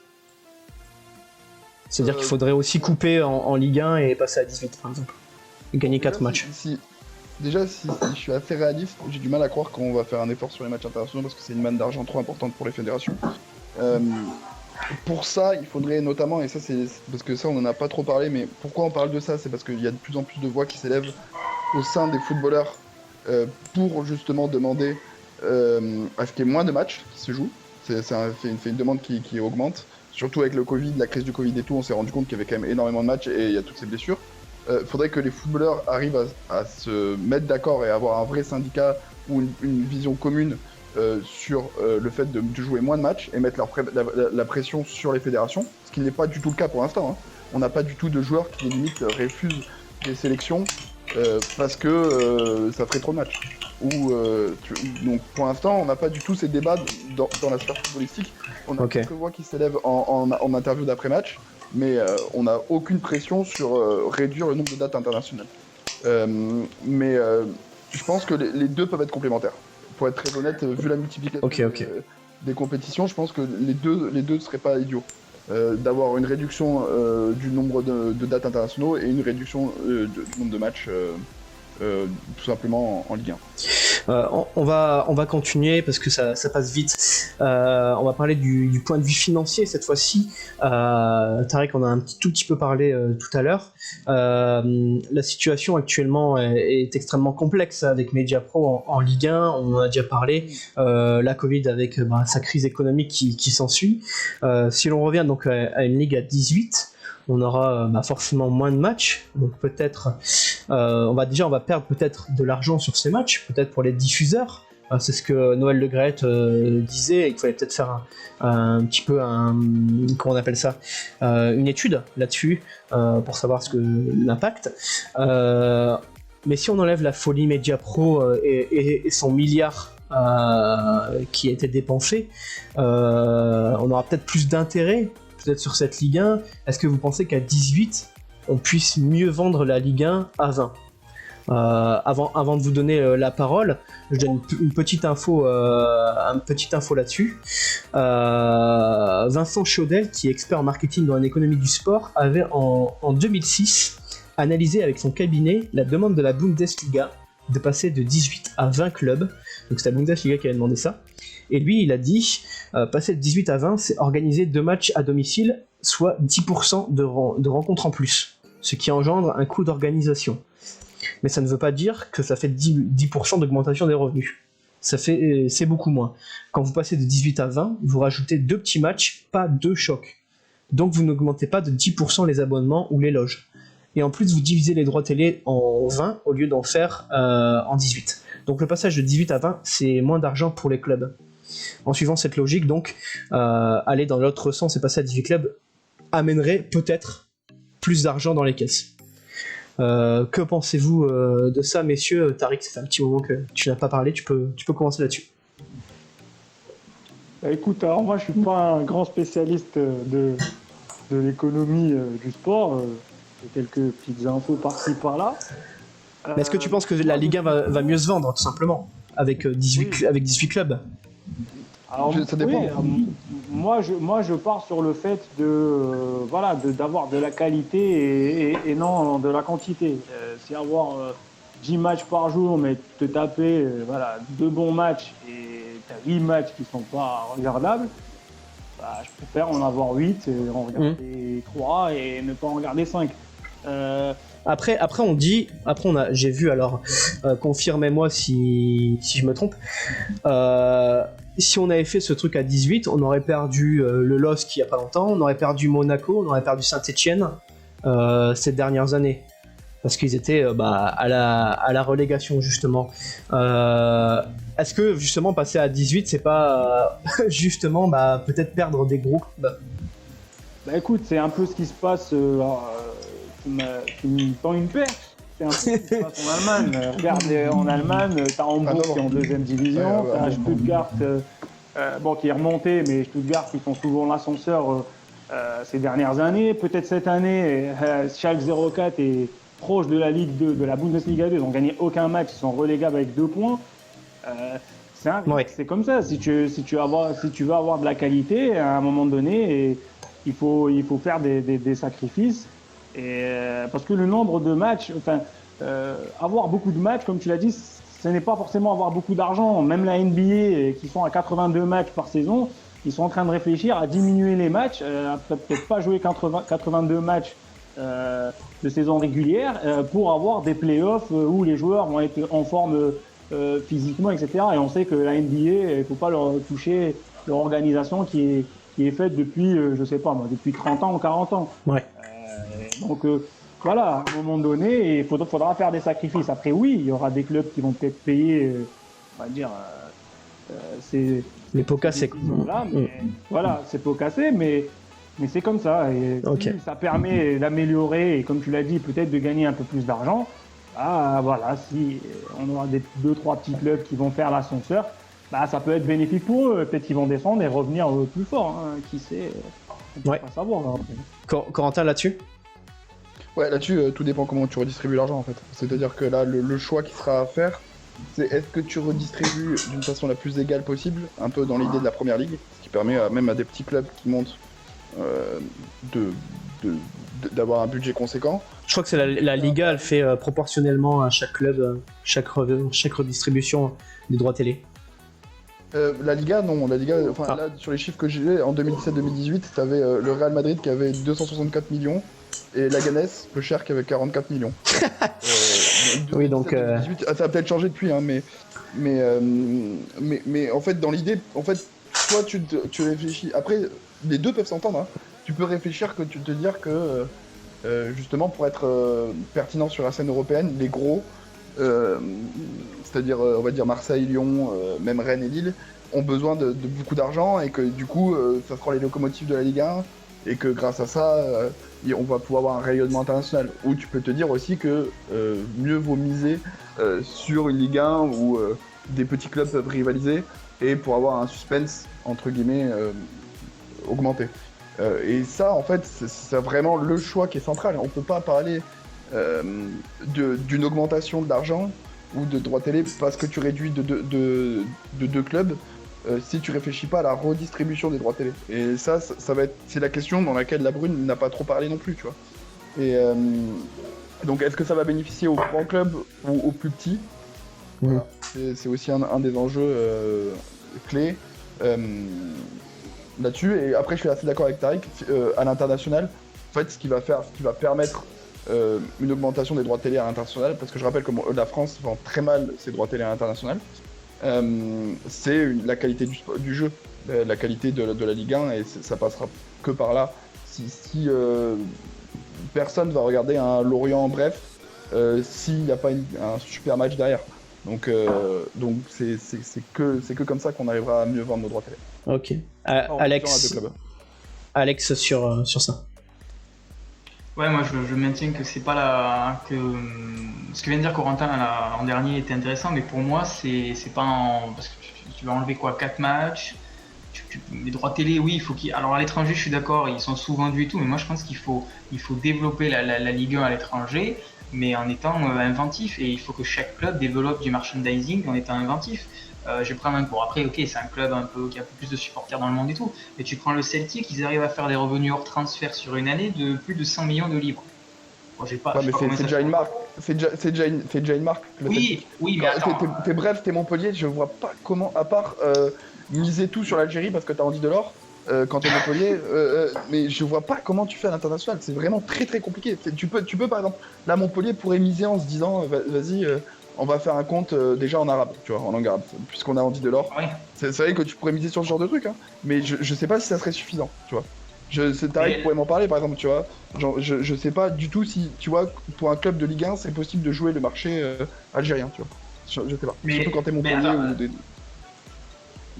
C'est-à-dire qu'il faudrait aussi couper en Ligue 1 et passer à 18 par exemple, et gagner 4 matchs. Déjà, si je suis assez réaliste, j'ai du mal à croire qu'on va faire un effort sur les matchs internationaux parce que c'est une manne d'argent trop importante pour les fédérations. Pour ça, il faudrait notamment, et ça c'est parce que ça on en a pas trop parlé, mais pourquoi on parle de ça? C'est parce qu'il y a de plus en plus de voix qui s'élèvent au sein des footballeurs pour justement demander à ce qu'il y ait moins de matchs qui se jouent. C'est une demande qui augmente, surtout avec le Covid, la crise du Covid et tout, on s'est rendu compte qu'il y avait quand même énormément de matchs et il y a toutes ces blessures. Faudrait que les footballeurs arrivent à se mettre d'accord et avoir un vrai syndicat ou une vision commune sur le fait de jouer moins de matchs et mettre la pression sur les fédérations, ce qui n'est pas du tout le cas pour l'instant, hein. On n'a pas du tout de joueurs qui limite refusent des sélections parce que ça ferait trop de matchs. Donc pour l'instant, on n'a pas du tout ces débats dans la sphère footballistique. On a quelques voix qui s'élèvent en interview d'après-match, mais on n'a aucune pression sur réduire le nombre de dates internationales. Mais je pense que les deux peuvent être complémentaires. Pour être très honnête, vu la multiplication des compétitions, je pense que les deux ne seraient pas idiots. D'avoir une réduction du nombre de dates internationaux et une réduction du nombre de matchs tout simplement en Ligue 1. On va continuer parce que ça passe vite. On va parler du point de vue financier cette fois-ci. Tariq, on a tout petit peu parlé tout à l'heure. La situation actuellement est extrêmement complexe avec Mediapro en Ligue 1. On en a déjà parlé. La Covid avec sa crise économique qui s'ensuit. Si l'on revient donc à une ligue à 18, on aura forcément moins de matchs, donc peut-être on va perdre peut-être de l'argent sur ces matchs, peut-être pour les diffuseurs. C'est ce que Noël Le Graët disait, et qu'il fallait peut-être faire un petit peu comment on appelle ça, une étude là-dessus pour savoir l'impact. Mais si on enlève la folie Mediapro et son milliard qui a été dépensé, on aura peut-être plus d'intérêt peut-être sur cette Ligue 1. Est-ce que vous pensez qu'à 18, on puisse mieux vendre la Ligue 1 à 20 ? Avant de vous donner la parole, je donne une petite info là-dessus. Vincent Chaudel, qui est expert en marketing dans l'économie du sport, avait en 2006 analysé avec son cabinet la demande de la Bundesliga de passer de 18 à 20 clubs. Donc c'est la Bundesliga qui avait demandé ça. Et lui, il a dit, passer de 18 à 20, c'est organiser 2 matchs à domicile, soit 10% de rencontres en plus, ce qui engendre un coût d'organisation. Mais ça ne veut pas dire que ça fait 10% d'augmentation des revenus. C'est beaucoup moins. Quand vous passez de 18 à 20, vous rajoutez 2 petits matchs, pas 2 chocs. Donc vous n'augmentez pas de 10% les abonnements ou les loges. et en plus vous divisez les droits télé en 20 au lieu d'en faire en 18. Donc le passage de 18 à 20, c'est moins d'argent pour les clubs. En suivant cette logique, donc, aller dans l'autre sens et passer à 18 clubs amènerait peut-être plus d'argent dans les caisses. Que pensez-vous de ça, messieurs? Tariq, ça fait un petit moment que tu n'as pas parlé, tu peux commencer là-dessus. Bah, écoute, alors moi je suis pas un grand spécialiste de l'économie du sport. J'ai quelques petites infos par-ci par-là. Mais est-ce que tu penses que la Ligue 1 va mieux se vendre, tout simplement, avec 18 clubs? Alors, Ça dépend. Moi, je pars sur le fait d'avoir de la qualité et non de la quantité. Si avoir 10 matchs par jour, mais te taper 2 bons matchs et t'as 8 matchs qui sont pas regardables, je préfère en avoir 8 et en regarder 3 et ne pas en regarder 5. Après j'ai vu, alors confirmez-moi si je me trompe, si on avait fait ce truc à 18, on aurait perdu le LOSC il y a pas longtemps, on aurait perdu Monaco, on aurait perdu Saint-Etienne ces dernières années, parce qu'ils étaient à la relégation justement. Est-ce que justement passer à 18, c'est pas justement peut-être perdre des groupes? Écoute, c'est un peu ce qui se passe. Tu me tends une perche. C'est un peu ce qui se passe en Allemagne. Regarde, en Allemagne, t'as Hambourg qui est en deuxième division, t'as Stuttgart qui est remonté, mais Stuttgart qui sont souvent l'ascenseur ces dernières années. Peut-être cette année, Schalke 04 est proche de la Ligue 2, de la Bundesliga 2. Ils n'ont gagné aucun match, ils sont relégables avec 2 points. C'est comme ça. Si tu veux avoir de la qualité, à un moment donné, il faut faire des sacrifices. Parce que le nombre de matchs, avoir beaucoup de matchs, comme tu l'as dit, ce n'est pas forcément avoir beaucoup d'argent. Même la NBA, qui sont à 82 matchs par saison, ils sont en train de réfléchir à diminuer les matchs, à peut-être pas jouer 82 matchs de saison régulière pour avoir des playoffs où les joueurs vont être en forme physiquement, etc. Et on sait que la NBA, il ne faut pas leur toucher leur organisation qui est faite depuis, depuis 30 ans ou 40 ans. Ouais. Donc à un moment donné, il faudra faire des sacrifices. Après, oui, il y aura des clubs qui vont peut-être payer, les pots cassés. C'est pots cassés, mais c'est comme ça. Et si ça permet d'améliorer et, comme tu l'as dit, peut-être de gagner un peu plus d'argent. Si on aura 2-3 petits clubs qui vont faire l'ascenseur, ça peut être bénéfique pour eux. Peut-être qu'ils vont descendre et revenir plus fort. Qui sait, on peut pas savoir. Corentin, là-dessus? Ouais, là-dessus, tout dépend comment tu redistribues l'argent en fait. C'est-à-dire que là, le choix qui sera à faire, c'est est-ce que tu redistribues d'une façon la plus égale possible, un peu dans l'idée de la première ligue, ce qui permet même à des petits clubs qui montent d'avoir un budget conséquent. Je crois que c'est la Liga, elle fait proportionnellement à chaque club, chaque redistribution des droits télé. La Liga, non. La Liga, là, sur les chiffres que j'ai, en 2017-2018, t'avais le Real Madrid qui avait 264 millions et Leganés, peu cher, qui avait 44 millions. Oui, donc. 2018, ça a peut-être changé depuis, hein, mais en fait, dans l'idée, toi, tu réfléchis. Après, les deux peuvent s'entendre. Hein. Tu peux réfléchir que tu te dire que justement, pour être pertinent sur la scène européenne, les gros. C'est-à-dire, on va dire Marseille, Lyon, même Rennes et Lille, ont besoin de beaucoup d'argent et que du coup, ça sera les locomotives de la Ligue 1 et que grâce à ça, on va pouvoir avoir un rayonnement international. Ou tu peux te dire aussi que mieux vaut miser sur une Ligue 1 où des petits clubs peuvent rivaliser et pour avoir un suspense, entre guillemets, augmenté. Et ça, en fait, c'est vraiment le choix qui est central. On peut pas parler d'une augmentation de l'argent ou de droits télé parce que tu réduis de deux clubs si tu réfléchis pas à la redistribution des droits télé. Et ça va être, c'est la question dans laquelle la Brune n'a pas trop parlé non plus, tu vois. Et donc est-ce que ça va bénéficier aux grands clubs ou aux plus petits? Voilà. C'est aussi un des enjeux clés là-dessus. Et après, je suis assez d'accord avec Tariq, à l'international, en fait, ce qui va permettre une augmentation des droits télé à l'international, parce que je rappelle que la France vend très mal ses droits télé à l'international, c'est la qualité du jeu, la qualité de la Ligue 1, et ça passera que par là. Si personne va regarder un Lorient bref s'il n'y a pas un super match derrière. Donc c'est que comme ça qu'on arrivera à mieux vendre nos droits télé. Ok. En Alex, faisant à deux clubs. Alex sur ça. Ouais, moi je maintiens que c'est pas ce que vient de dire Corentin l'an dernier était intéressant, mais pour moi c'est pas parce que tu vas enlever quoi, 4 matchs, les droits télé, oui, il faut alors à l'étranger, je suis d'accord, ils sont sous-vendus et tout, mais moi je pense qu'il faut développer la Ligue 1 à l'étranger, mais en étant inventif, et il faut que chaque club développe du merchandising en étant inventif. Je prends bon, après, ok, c'est un club un peu qui a un peu plus de supporters dans le monde et tout, mais tu prends le Celtic, ils arrivent à faire des revenus hors transfert sur une année de plus de 100 millions de livres. Bon, mais c'est déjà une marque. C'est déjà une marque. Oui, mais attends. T'es Montpellier, je vois pas comment, à part miser tout sur l'Algérie parce que t'as Andy Delors, quand t'es Montpellier, mais je vois pas comment tu fais à l'international. C'est vraiment très très compliqué. Tu peux par exemple, là Montpellier pourrait miser en se disant, vas-y. On va faire un compte déjà en arabe, tu vois, en langue arabe, puisqu'on a Andy Delors. Oui. C'est vrai que tu pourrais miser sur ce genre de truc, hein, mais je sais pas si ça serait suffisant, tu vois. Tarek pourrait m'en parler, par exemple, tu vois. Genre, je sais pas du tout si, tu vois, pour un club de Ligue 1, c'est possible de jouer le marché algérien, tu vois. Je sais pas. Surtout quand t'es Montpellier ou des...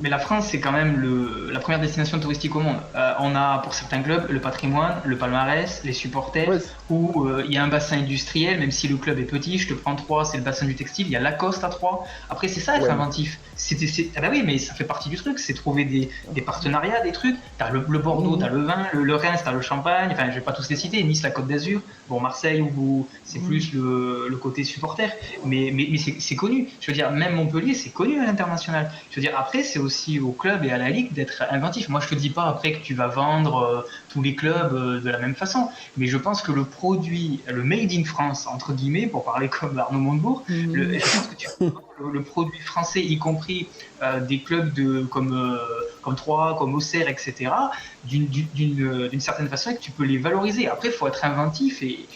Mais la France, c'est quand même la première destination touristique au monde. On a pour certains clubs le patrimoine, le palmarès, les supporters, où il y a un bassin industriel, même si le club est petit. Je te prends Troyes, c'est le bassin du textile. Il y a Lacoste à Troyes. Après, c'est ça être inventif. Ah bah oui, mais ça fait partie du truc. C'est trouver des partenariats, des trucs. T'as le Bordeaux, t'as le vin, le Reims, t'as le Champagne. Enfin, je vais pas tous les citer. Nice, la Côte d'Azur. Bon, Marseille, où c'est plus le côté supporter. Mais c'est connu. Je veux dire, même Montpellier, c'est connu à l'international. Je veux dire, après, c'est aussi au club et à la ligue d'être inventif. Moi, je te dis pas après que tu vas vendre tous les clubs de la même façon, mais je pense que le produit, le made in France, entre guillemets, pour parler comme Arnaud Montebourg, le produit français, y compris des clubs comme Troyes, comme Auxerre, etc., d'une certaine façon, et que tu peux les valoriser. Après, il faut être inventif, et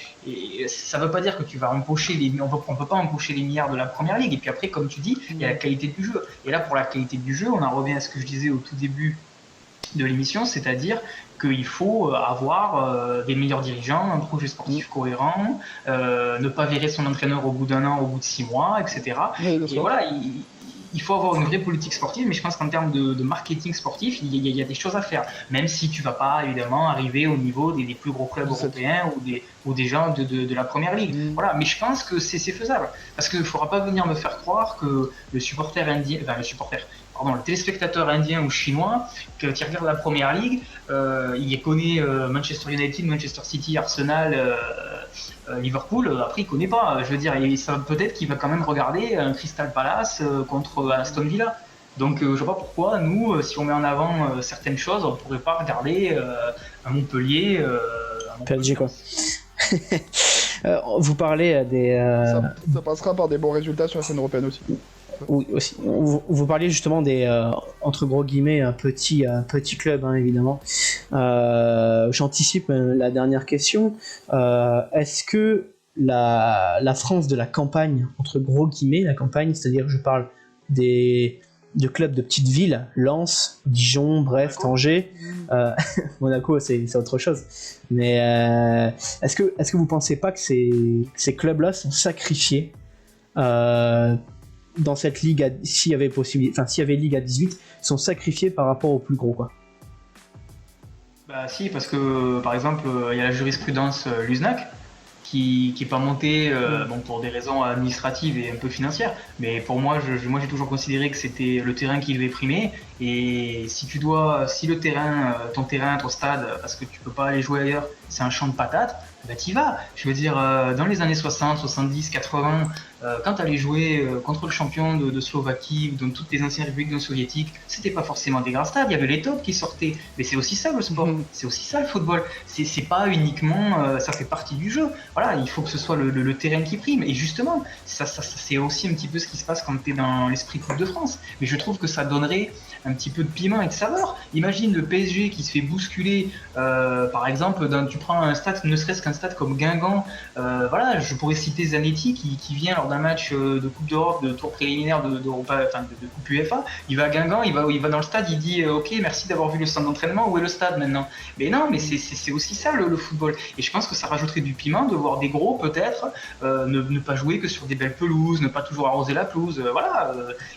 ça ne veut pas dire que tu vas empocher on ne peut pas empocher les milliards de la première ligue. Et puis après, comme tu dis, il y a la qualité du jeu. Et là, pour la qualité du jeu, on en revient à ce que je disais au tout début de l'émission, c'est-à-dire qu'il faut avoir des meilleurs dirigeants, un projet sportif cohérent, ne pas virer son entraîneur au bout d'un an, au bout de 6 mois, etc. Et voilà, il faut avoir une vraie politique sportive, mais je pense qu'en termes de marketing sportif, il y a des choses à faire, même si tu ne vas pas évidemment arriver au niveau des plus gros clubs européens ou des gens de la première ligue. Voilà, mais je pense que c'est faisable, parce qu'il ne faudra pas venir me faire croire que le téléspectateur indien ou chinois qui regarde la première ligue, il connaît Manchester United, Manchester City, Arsenal, Liverpool, après il connaît pas. Je veux dire, peut-être qu'il va quand même regarder un Crystal Palace contre Aston Villa. Donc je vois pas pourquoi nous, si on met en avant certaines choses, on pourrait pas regarder un Montpellier. PSG quoi. Vous parlez des. Ça passera par des bons résultats sur la scène européenne aussi. Oui, aussi. Vous parliez justement des entre gros guillemets petits clubs, hein, évidemment. J'anticipe la dernière question. Est-ce que la France de la campagne, entre gros guillemets, la campagne, c'est-à-dire je parle de clubs de petites villes, Lens, Dijon, Brest, Angers, Monaco, c'est autre chose. Mais est-ce que vous pensez pas que ces clubs-là sont sacrifiés dans cette ligue, s'il y avait ligue à 18, sont sacrifiés par rapport aux plus gros, quoi? Bah si, parce que par exemple, il y a la jurisprudence Luznac qui est pas montée pour des raisons administratives et un peu financières, mais pour moi, j'ai toujours considéré que c'était le terrain qui devait primer, et si le terrain, ton terrain, ton stade, parce que tu peux pas aller jouer ailleurs, c'est un champ de patates, bah t'y vas. Je veux dire, dans les années 60, 70, 80, quand tu allais jouer contre le champion de Slovaquie ou dans toutes les anciennes républiques soviétiques, c'était pas forcément des grands stades, il y avait les tops qui sortaient. Mais c'est aussi ça le sport, c'est aussi ça le football. C'est pas uniquement, ça fait partie du jeu. Voilà, il faut que ce soit le terrain qui prime. Et justement, ça c'est aussi un petit peu ce qui se passe quand tu es dans l'esprit Coupe de France. Mais je trouve que ça donnerait un petit peu de piment et de saveur. Imagine le PSG qui se fait bousculer, par exemple, tu prends un stade, ne serait-ce qu'un stade comme Guingamp, voilà, je pourrais citer Zanetti qui vient lors d'un match de Coupe d'Europe, de tour préliminaire de Coupe UEFA, il va à Guingamp, il va dans le stade, il dit ok, merci d'avoir vu le centre d'entraînement, où est le stade maintenant? Mais non, mais c'est aussi ça le football. Et je pense que ça rajouterait du piment de voir des gros peut-être ne pas jouer que sur des belles pelouses, ne pas toujours arroser la pelouse, voilà.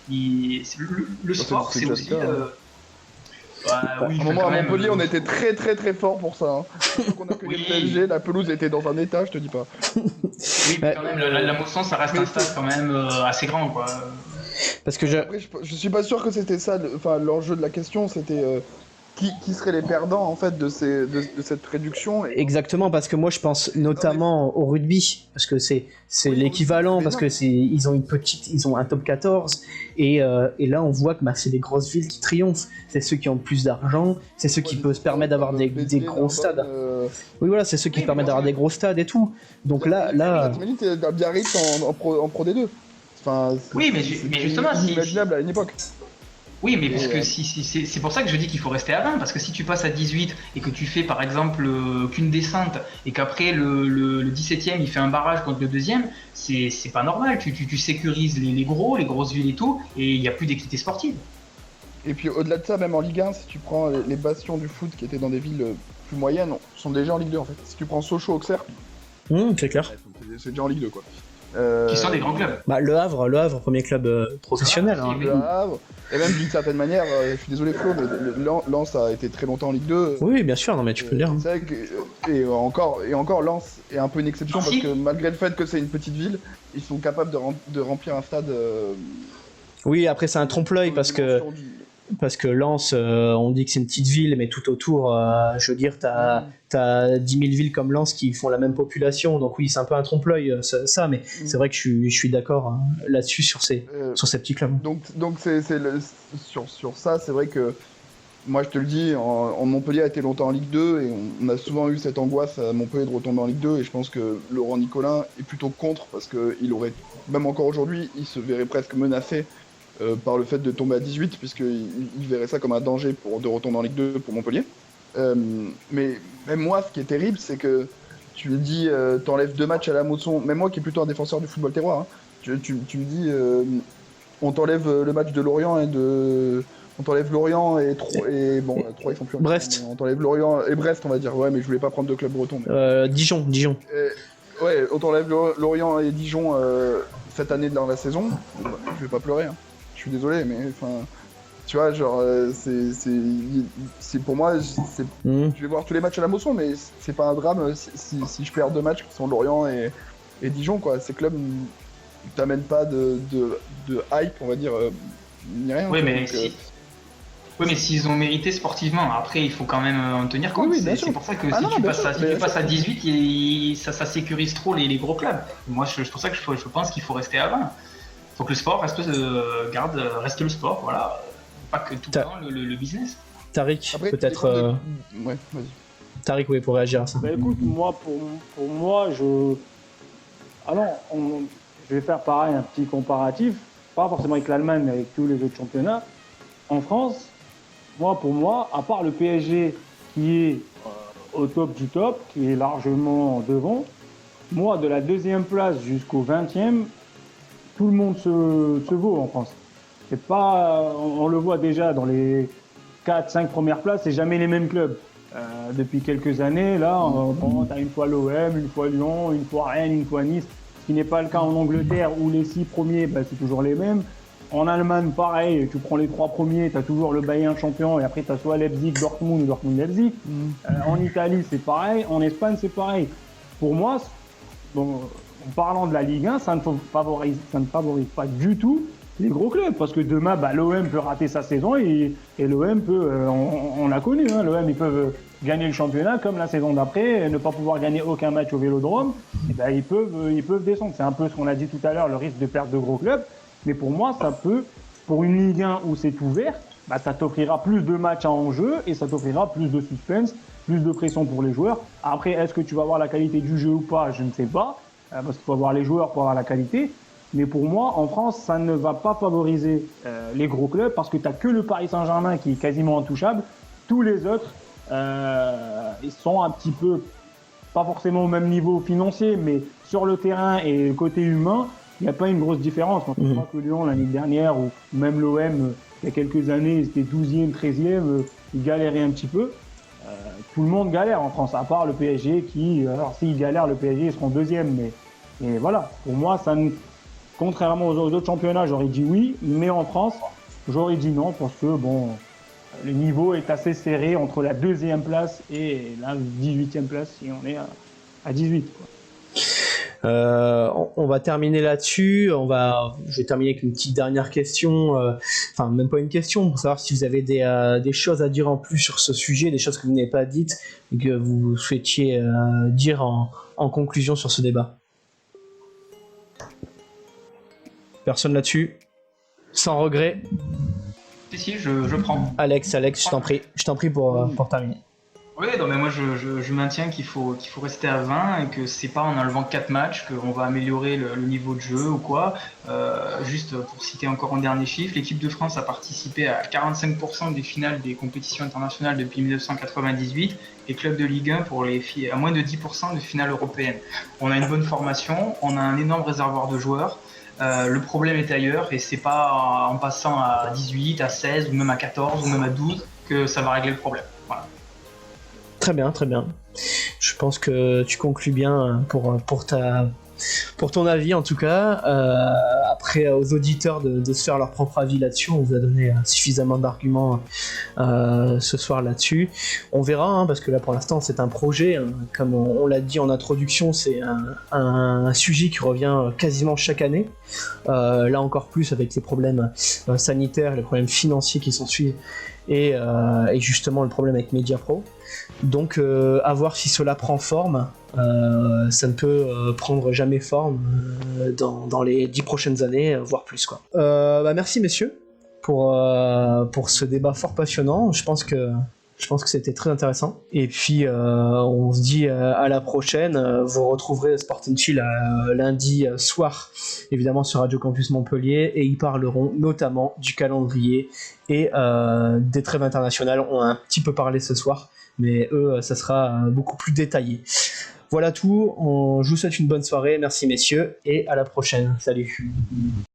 Le sport, c'est aussi. Oui, À un moment à Montpellier, on était très très très fort pour ça. Hein. Quand on a connu le PSG, la pelouse était dans un état, je te dis pas. Oui, mais quand même, la Mosson, ça reste un stade quand même assez grand, quoi. Parce que Après, je suis pas sûr que c'était ça, l'enjeu de la question, c'était qui seraient les perdants en fait de cette réduction. Exactement, parce que moi je pense notamment au rugby, parce que c'est l'équivalent, parce que ils ont un top 14 et là on voit que c'est les grosses villes qui triomphent, c'est ceux qui ont le plus d'argent, c'est ceux qui peuvent se permettre d'avoir des gros stades. Oui voilà, c'est ceux qui permettent d'avoir des gros stades et tout. Donc là t'imagines t'es à Biarritz en Pro D2. Enfin, oui, mais justement, c'est inimaginable à une époque. Oui, mais parce que c'est pour ça que je dis qu'il faut rester à 20, parce que si tu passes à 18 et que tu fais par exemple qu'une descente et qu'après le 17ème il fait un barrage contre le deuxième, c'est pas normal. Tu sécurises les grosses villes et tout, et il n'y a plus d'équité sportive. Et puis au-delà de ça, même en Ligue 1, si tu prends les bastions du foot qui étaient dans des villes plus moyennes, sont déjà en Ligue 2 en fait. Si tu prends Sochaux, Auxerre, c'est clair. C'est déjà en Ligue 2 quoi. Qui sont des grands clubs. Le Havre, premier club professionnel. Le Havre, et même d'une certaine manière, je suis désolé Flo, mais Lens a été très longtemps en Ligue 2. Oui, bien sûr, non mais tu peux le dire. C'est vrai que, et encore Lens est un peu une exception parce que malgré le fait que c'est une petite ville, ils sont capables de remplir un stade. Oui, après c'est un trompe-l'œil parce que Lens, on dit que c'est une petite ville, mais tout autour, je veux dire, t'as 10 000 villes comme Lens qui font la même population, donc oui, c'est un peu un trompe-l'œil, ça, mais c'est vrai que je suis d'accord hein, là-dessus sur ces petits clubs. Donc sur ça, c'est vrai que moi je te le dis, Montpellier a été longtemps en Ligue 2 et on a souvent eu cette angoisse à Montpellier de retomber en Ligue 2 et je pense que Laurent Nicolin est plutôt contre parce qu'il aurait, même encore aujourd'hui, il se verrait presque menacé par le fait de tomber à 18 puisqu'il verrait ça comme un danger de retourner en Ligue 2 pour Montpellier. Mais même moi, ce qui est terrible, c'est que tu me dis, t'enlèves 2 matchs à la Mosson, même moi qui est plutôt un défenseur du football terroir, hein, tu me dis, on t'enlève le match de Lorient on t'enlève Lorient et Troyes ils sont plus en Brest. On t'enlève Lorient et Brest, on va dire. Ouais, mais je voulais pas prendre 2 clubs bretons. Dijon. Ouais, on t'enlève Lorient et Dijon cette année dans la saison. Je vais pas pleurer, hein. Je suis désolé, mais enfin, tu vois, genre, c'est pour moi, je vais voir tous les matchs à la Mosson, mais c'est pas un drame si je perds 2 matchs qui sont Lorient et Dijon, quoi. Ces clubs t'amènent pas de hype, on va dire, ni rien. Oui, mais mais s'ils ont mérité sportivement, après il faut quand même en tenir compte. Oui, c'est pour ça que si tu passes à 18, ça sécurise trop les gros clubs. Moi, c'est pour ça que je pense qu'il faut rester à 20. Il faut que le sport reste le sport, voilà. Pas que tout le temps le business. Tariq, après, peut-être. Ouais, vas-y. Tariq, oui, pour réagir à ça. Bah écoute, moi, pour moi, je vais faire pareil, un petit comparatif, pas forcément avec l'Allemagne, mais avec tous les autres championnats. En France, pour moi, à part le PSG qui est au top du top, qui est largement devant, moi, de la 2e place jusqu'au 20e, tout le monde se vaut en France. C'est pas, on le voit déjà dans les 4-5 premières places, c'est jamais les mêmes clubs. Depuis quelques années, là, t'as une fois l'OM, une fois Lyon, une fois Rennes, une fois Nice, ce qui n'est pas le cas en Angleterre où les 6 premiers, c'est toujours les mêmes. En Allemagne, pareil, tu prends les 3 premiers, t'as toujours le Bayern champion et après t'as soit Leipzig, Dortmund ou Dortmund-Leipzig. En Italie, c'est pareil. En Espagne, c'est pareil. Pour moi, en parlant de la Ligue 1, ça ne favorise pas du tout les gros clubs parce que demain, l'OM peut rater sa saison et l'OM peut, on l'a connu, hein, l'OM ils peuvent gagner le championnat comme la saison d'après, et ne pas pouvoir gagner aucun match au Vélodrome, ils peuvent descendre. C'est un peu ce qu'on a dit tout à l'heure, le risque de perte de gros clubs. Mais pour moi, ça peut, pour une Ligue 1 où c'est ouvert, ça t'offrira plus de matchs à enjeu et ça t'offrira plus de suspense, plus de pression pour les joueurs. Après, est-ce que tu vas avoir la qualité du jeu ou pas? Je ne sais pas, parce qu'il faut avoir les joueurs pour avoir la qualité. Mais pour moi, en France, ça ne va pas favoriser les gros clubs parce que tu n'as que le Paris Saint-Germain qui est quasiment intouchable. Tous les autres, ils sont un petit peu pas forcément au même niveau financier, mais sur le terrain et le côté humain, il n'y a pas une grosse différence. Quand on voit que Lyon, l'année dernière, ou même l'OM, il y a quelques années, c'était 12e, 13e, ils galéraient un petit peu. Tout le monde galère en France, à part le PSG qui, alors s'ils galèrent, le PSG, ils seront deuxième. Mais voilà, pour moi, contrairement aux autres championnats, j'aurais dit oui, mais en France, j'aurais dit non, parce que bon, le niveau est assez serré entre la 2e place et la 18e place, si on est à 18. Quoi. On va terminer là-dessus. Je vais terminer avec une petite dernière question. Enfin, même pas une question, pour savoir si vous avez des choses à dire en plus sur ce sujet, des choses que vous n'avez pas dites et que vous souhaitiez dire en conclusion sur ce débat. Personne là-dessus? Sans regret? Si, je prends. Alex, je t'en prie pour terminer. Oui, non, mais moi je maintiens qu'il faut rester à 20 et que c'est pas en enlevant 4 matchs qu'on va améliorer le niveau de jeu ou quoi. Juste pour citer encore un dernier chiffre, l'équipe de France a participé à 45% des finales des compétitions internationales depuis 1998, et clubs de Ligue 1 pour les filles à moins de 10% de finales européennes. On a une bonne formation, on a un énorme réservoir de joueurs. Le problème est ailleurs et c'est pas en passant à 18, à 16 ou même à 14 ou même à 12 que ça va régler le problème. Voilà. Très bien, très bien. Je pense que tu conclus bien pour ton avis en tout cas. Après, aux auditeurs de se faire leur propre avis là-dessus. On vous a donné suffisamment d'arguments ce soir là-dessus. On verra, hein, parce que là pour l'instant c'est un projet. Hein. Comme on l'a dit en introduction, c'est un sujet qui revient quasiment chaque année. Là encore plus avec les problèmes sanitaires, les problèmes financiers qui s'ensuivent et justement le problème avec Mediapro. Donc à voir si cela prend forme. Ça ne peut prendre jamais forme dans les 10 prochaines années, voire plus quoi. Merci messieurs pour ce débat fort passionnant. Je pense que c'était très intéressant. Et puis on se dit à la prochaine. Vous retrouverez Sport & Chill lundi soir, évidemment sur Radio Campus Montpellier, et ils parleront notamment du calendrier et des trêves internationales. On a un petit peu parlé ce soir, mais eux, ça sera beaucoup plus détaillé. Voilà tout, je vous souhaite une bonne soirée, merci messieurs, et à la prochaine, salut.